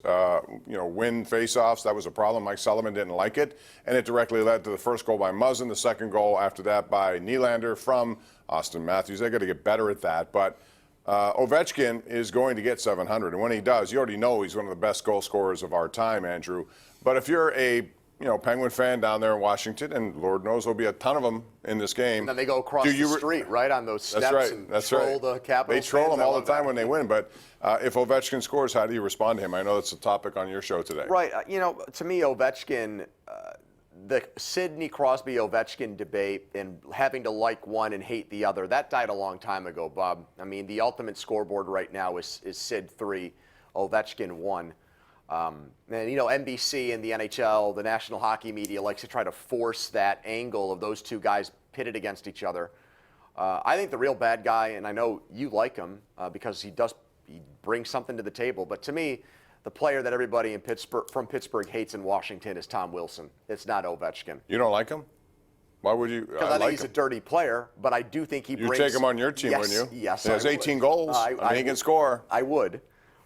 win faceoffs. That was a problem. Mike Sullivan didn't like it, and it directly led to the first goal by Muzzin, the second goal after that by Nylander from Austin Matthews. They got to get better at that, but Ovechkin is going to get 700, and when he does, you already know he's one of the best goal scorers of our time, Andrew. But if you're a Penguin fan down there in Washington, and Lord knows there'll be a ton of them in this game. And then they go across the street, right, on those steps. That's right. And That's troll right. the Capitals. They troll them all the time that. when they win. But if Ovechkin scores, how do you respond to him? I know that's a topic on your show today. Right. To me, Ovechkin, the Sidney Crosby-Ovechkin debate and having to like one and hate the other, that died a long time ago, Bob. I mean, the ultimate scoreboard right now is Sid 3, Ovechkin 1. NBC and the NHL, the National Hockey Media, likes to try to force that angle of those two guys pitted against each other. I think the real bad guy, and I know you like him because he brings something to the table, but to me, the player that everybody from Pittsburgh hates in Washington is Tom Wilson. It's not Ovechkin. You don't like him? Why would you? Because I think he's a dirty player, but I do think he brings. You take him on your team, wouldn't you? Yes, he has 18 goals. I mean, he can score. I would.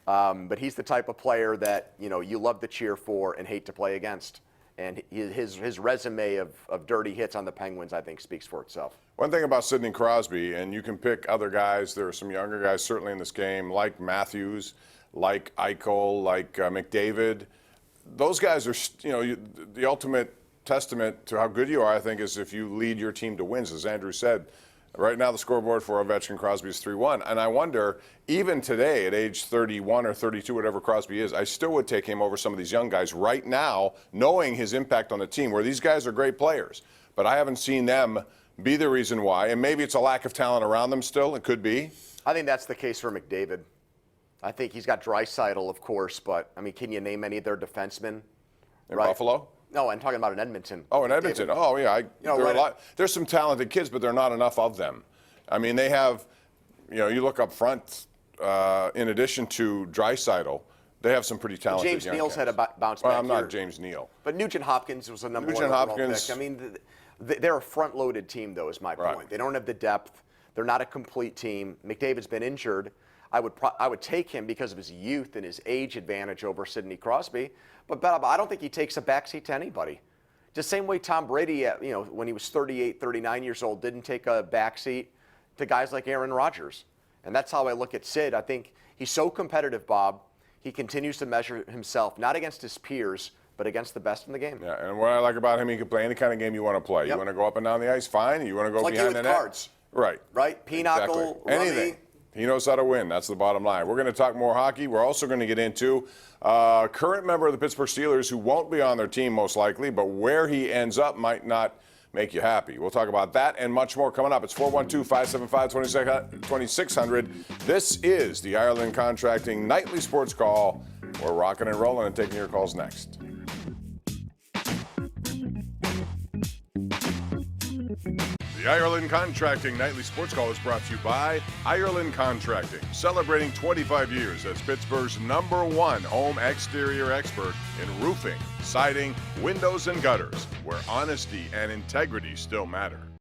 But he's the type of player that you love to cheer for and hate to play against. And his resume of dirty hits on the Penguins, I think, speaks for itself. One thing about Sidney Crosby, and you can pick other guys, there are some younger guys certainly in this game, like Matthews, like Eichel, like McDavid. Those guys are, the ultimate testament to how good you are, I think, is if you lead your team to wins, as Andrew said. Right now, the scoreboard for Ovechkin Crosby is 3-1. And I wonder, even today at age 31 or 32, whatever Crosby is, I still would take him over some of these young guys right now, knowing his impact on the team, where these guys are great players. But I haven't seen them be the reason why. And maybe it's a lack of talent around them still. It could be. I think that's the case for McDavid. I think he's got Draisaitl, of course, but, I mean, can you name any of their defensemen? In Buffalo? No, I'm talking about in Edmonton. Oh, in Edmonton. McDavid. Oh, yeah. There's some talented kids, but there are not enough of them. I mean, they have, you look up front, in addition to Draisaitl, they have some pretty talented James young Neal's kids. had a bounce back Well, I'm not here. James Neal. But Nugent Hopkins was a number one overall pick. I mean, they're a front-loaded team, though, is my point. Right. They don't have the depth. They're not a complete team. McDavid's been injured. I would take him because of his youth and his age advantage over Sidney Crosby. But I don't think he takes a backseat to anybody. Just same way Tom Brady, when he was 38, 39 years old, didn't take a backseat to guys like Aaron Rodgers. And that's how I look at Sid. I think he's so competitive, Bob. He continues to measure himself, not against his peers, but against the best in the game. Yeah, and what I like about him, he can play any kind of game you want to play. Yep. You want to go up and down the ice, fine. You want to go like behind the net? Cards. Right. Right? Pinochle, exactly. Anything. He knows how to win. That's the bottom line. We're going to talk more hockey. We're also going to get into a current member of the Pittsburgh Steelers who won't be on their team most likely, but where he ends up might not make you happy. We'll talk about that and much more coming up. It's 412-575-2600. This is the Ireland Contracting Nightly Sports Call. We're rocking and rolling and taking your calls next. The Ireland Contracting Nightly Sports Call is brought to you by Ireland Contracting, celebrating 25 years as Pittsburgh's #1 home exterior expert in roofing, siding, windows, and gutters, where honesty and integrity still matter.